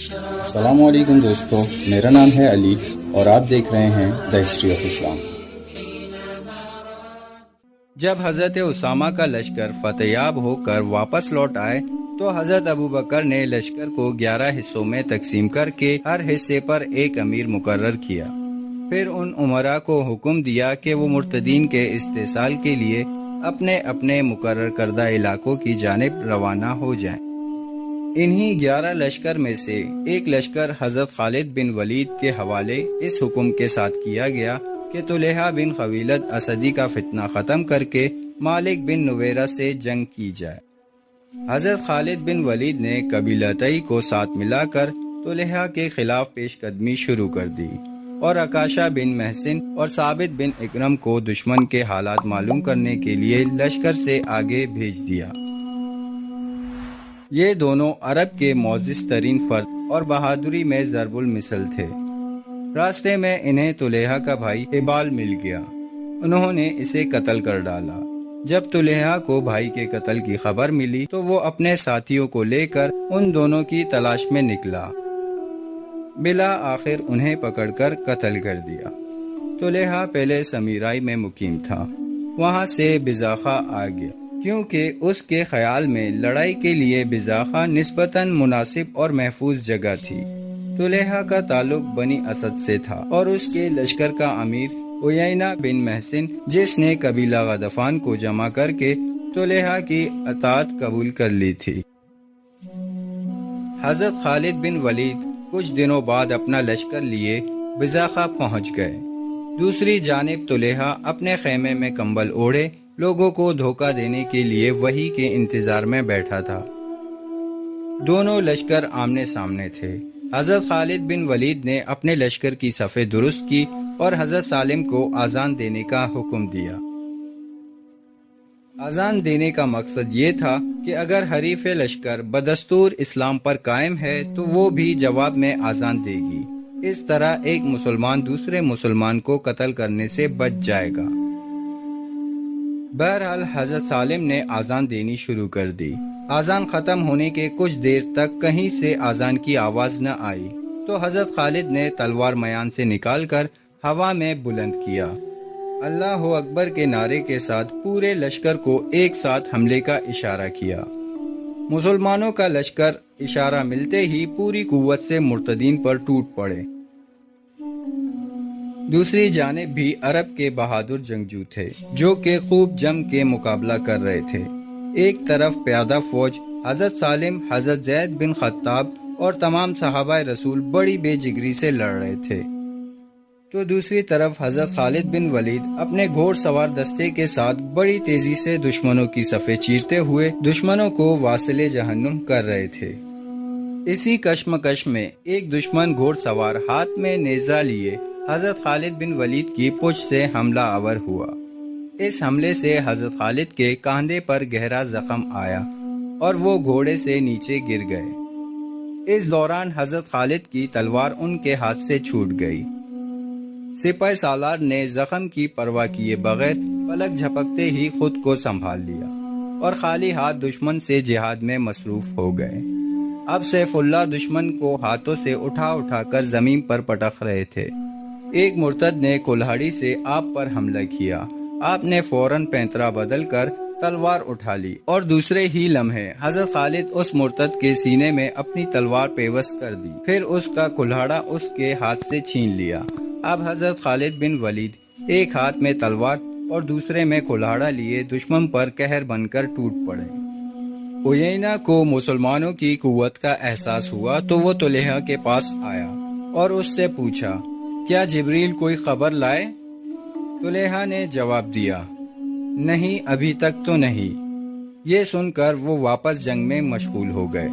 السلام علیکم دوستو، میرا نام ہے علی اور آپ دیکھ رہے ہیں دا ہسٹری آف اسلام۔ جب حضرت اسامہ کا لشکر فتح یاب ہو کر واپس لوٹ آئے تو حضرت ابوبکر نے لشکر کو 11 حصوں میں تقسیم کر کے ہر حصے پر ایک امیر مقرر کیا۔ پھر ان امراء کو حکم دیا کہ وہ مرتدین کے استحصال کے لیے اپنے اپنے مقرر کردہ علاقوں کی جانب روانہ ہو جائیں۔ انہی 11 لشکر میں سے ایک لشکر حضرت خالد بن ولید کے حوالے اس حکم کے ساتھ کیا گیا کہ طلحہ بن خویلد اسدی کا فتنہ ختم کر کے مالک بن نویرہ سے جنگ کی جائے۔ حضرت خالد بن ولید نے قبیلہ تئی کو ساتھ ملا کر طلحہ کے خلاف پیش قدمی شروع کر دی اور عکاشہ بن محسن اور ثابت بن اکرم کو دشمن کے حالات معلوم کرنے کے لیے لشکر سے آگے بھیج دیا۔ یہ دونوں عرب کے معزز ترین فرد اور بہادری میں ضرب المثل تھے۔ راستے میں انہیں طلحہ کا بھائی ہبال مل گیا، انہوں نے اسے قتل کر ڈالا۔ جب طلحہ کو بھائی کے قتل کی خبر ملی تو وہ اپنے ساتھیوں کو لے کر ان دونوں کی تلاش میں نکلا، بلا آخر انہیں پکڑ کر قتل کر دیا۔ طلحہ پہلے سمیرائی میں مقیم تھا، وہاں سے بزاخہ آ گیا کیونکہ اس کے خیال میں لڑائی کے لیے بزاخہ نسبتاً مناسب اور محفوظ جگہ تھی۔ طلحہ کا تعلق بنی اسد سے تھا اور اس کے لشکر کا امیر عیینہ بن محسن، جس نے قبیلہ غطفان کو جمع کر کے طلحہ کی اطاعت قبول کر لی تھی۔ حضرت خالد بن ولید کچھ دنوں بعد اپنا لشکر لیے بزاخہ پہنچ گئے۔ دوسری جانب طلحہ اپنے خیمے میں کمبل اوڑھے لوگوں کو دھوکہ دینے کے لیے وحی کے انتظار میں بیٹھا تھا۔ دونوں لشکر آمنے سامنے تھے۔ حضرت خالد بن ولید نے اپنے لشکر کی صفیں درست کی اور حضرت سالم کو اذان دینے کا حکم دیا۔ اذان دینے کا مقصد یہ تھا کہ اگر حریف لشکر بدستور اسلام پر قائم ہے تو وہ بھی جواب میں اذان دے گی، اس طرح ایک مسلمان دوسرے مسلمان کو قتل کرنے سے بچ جائے گا۔ بہرحال حضرت سالم نے اذان دینی شروع کر دی۔ اذان ختم ہونے کے کچھ دیر تک کہیں سے اذان کی آواز نہ آئی تو حضرت خالد نے تلوار میان سے نکال کر ہوا میں بلند کیا۔ اللہ اکبر کے نعرے کے ساتھ پورے لشکر کو ایک ساتھ حملے کا اشارہ کیا۔ مسلمانوں کا لشکر اشارہ ملتے ہی پوری قوت سے مرتدین پر ٹوٹ پڑے۔ دوسری جانب بھی عرب کے بہادر جنگجو تھے جو کہ خوب جم کے مقابلہ کر رہے تھے۔ ایک طرف پیادہ فوج حضرت سالم، حضرت زید بن خطاب اور تمام صحابہ رسول بڑی بے جگری سے لڑ رہے تھے، تو دوسری طرف حضرت خالد بن ولید اپنے گھوڑ سوار دستے کے ساتھ بڑی تیزی سے دشمنوں کی صفیں چیرتے ہوئے دشمنوں کو واصل جہنم کر رہے تھے۔ اسی کشمکش میں ایک دشمن گھوڑ سوار ہاتھ میں نیزہ لیے حضرت خالد بن ولید کی پشت سے حملہ آور ہوا۔ اس حملے سے حضرت خالد کے کاندھے پر گہرا زخم آیا اور وہ گھوڑے سے نیچے گر گئے۔ اس دوران حضرت خالد کی تلوار ان کے ہاتھ سے چھوٹ گئی۔ سپہ سالار نے زخم کی پرواہ کیے بغیر پلک جھپکتے ہی خود کو سنبھال لیا اور خالی ہاتھ دشمن سے جہاد میں مصروف ہو گئے۔ اب سیف اللہ دشمن کو ہاتھوں سے اٹھا اٹھا کر زمین پر پٹک رہے تھے۔ ایک مرتد نے کلہاڑی سے آپ پر حملہ کیا۔ آپ نے فوراً پینترا بدل کر تلوار اٹھا لی اور دوسرے ہی لمحے حضرت خالد اس مرتد کے سینے میں اپنی تلوار پیوست کر دی، پھر اس کا کلہاڑا اس کے ہاتھ سے چھین لیا۔ اب حضرت خالد بن ولید ایک ہاتھ میں تلوار اور دوسرے میں کلہاڑا لیے دشمن پر قہر بن کر ٹوٹ پڑے۔ عیینہ کو مسلمانوں کی قوت کا احساس ہوا تو وہ طلحہ کے پاس آیا اور اس سے پوچھا، کیا جبریل کوئی خبر لائے؟ طلحہ نے جواب دیا، نہیں، ابھی تک تو نہیں۔ یہ سن کر وہ واپس جنگ میں مشغول ہو گئے۔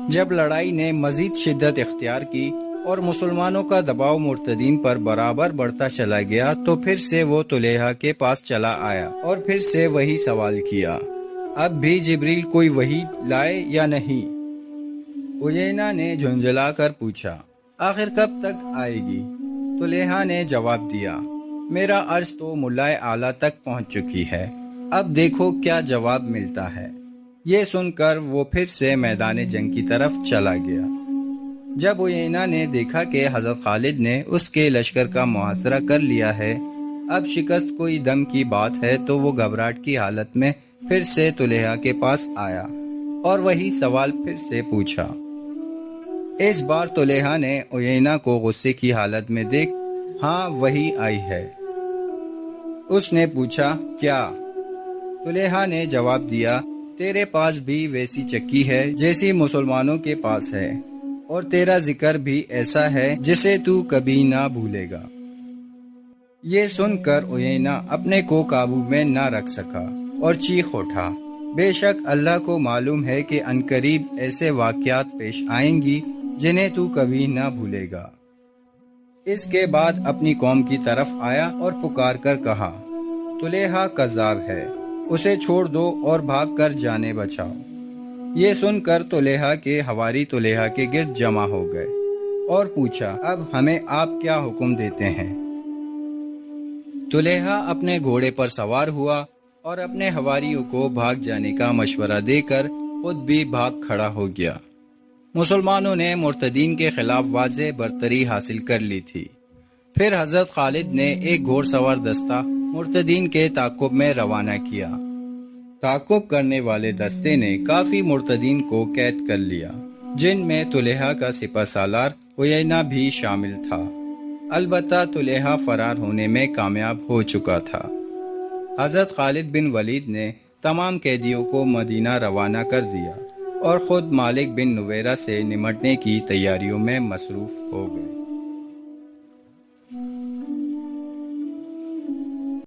جب لڑائی نے مزید شدت اختیار کی اور مسلمانوں کا دباؤ مرتدین پر برابر بڑھتا چلا گیا تو پھر سے وہ طلحہ کے پاس چلا آیا اور پھر سے وہی سوال کیا، اب بھی جبریل کوئی وحی لائے یا نہیں؟ عیینہ نے جھنجھلا کر پوچھا، آخر کب تک آئے گی؟ طلحہ نے جواب دیا، میرا عرض تو ملائے اعلیٰ تک پہنچ چکی ہے، اب دیکھو کیا جواب ملتا ہے۔ یہ سن کر وہ پھر سے میدان جنگ کی طرف چلا گیا۔ جب عیینہ نے دیکھا کہ حضرت خالد نے اس کے لشکر کا محاصرہ کر لیا ہے، اب شکست کوئی دم کی بات ہے، تو وہ گھبراہٹ کی حالت میں پھر سے طلحہ کے پاس آیا اور وہی سوال پھر سے پوچھا۔ اس بار طلحہ نے عیینہ کو غصے کی حالت میں دیکھ ہاں وہی آئی ہے۔ اس نے پوچھا کیا؟ طلحہ نے جواب دیا تیرے پاس بھی ویسی چکی ہے جیسی مسلمانوں کے پاس ہے، اور تیرا ذکر بھی ایسا ہے جسے تو کبھی نہ بھولے گا۔ یہ سن کر عیینہ اپنے کو قابو میں نہ رکھ سکا اور چیخ اٹھا، بے شک اللہ کو معلوم ہے کہ عنقریب ایسے واقعات پیش آئیں گی جنہیں تو کبھی نہ بھولے گا۔ اس کے بعد اپنی قوم کی طرف آیا اور پکار کر کہا، طلحہ کذاب ہے، اسے چھوڑ دو اور بھاگ کر جانیں بچاؤ۔ یہ سن کر طلحہ کے حواری طلحہ کے گرد جمع ہو گئے اور پوچھا، اب ہمیں آپ کیا حکم دیتے ہیں؟ طلحہ اپنے گھوڑے پر سوار ہوا اور اپنے حواریوں کو بھاگ جانے کا مشورہ دے کر خود بھی بھاگ کھڑا ہو گیا۔ مسلمانوں نے مرتدین کے خلاف واضح برتری حاصل کر لی تھی۔ پھر حضرت خالد نے ایک گھوڑ سوار دستہ مرتدین کے تعاقب میں روانہ کیا۔ تعاقب کرنے والے دستے نے کافی مرتدین کو قید کر لیا، جن میں طلحہ کا سپہ سالار عیینہ بھی شامل تھا۔ البتہ طلحہ فرار ہونے میں کامیاب ہو چکا تھا۔ حضرت خالد بن ولید نے تمام قیدیوں کو مدینہ روانہ کر دیا اور خود مالک بن نویرہ سے نمٹنے کی تیاریوں میں مصروف ہو گئے۔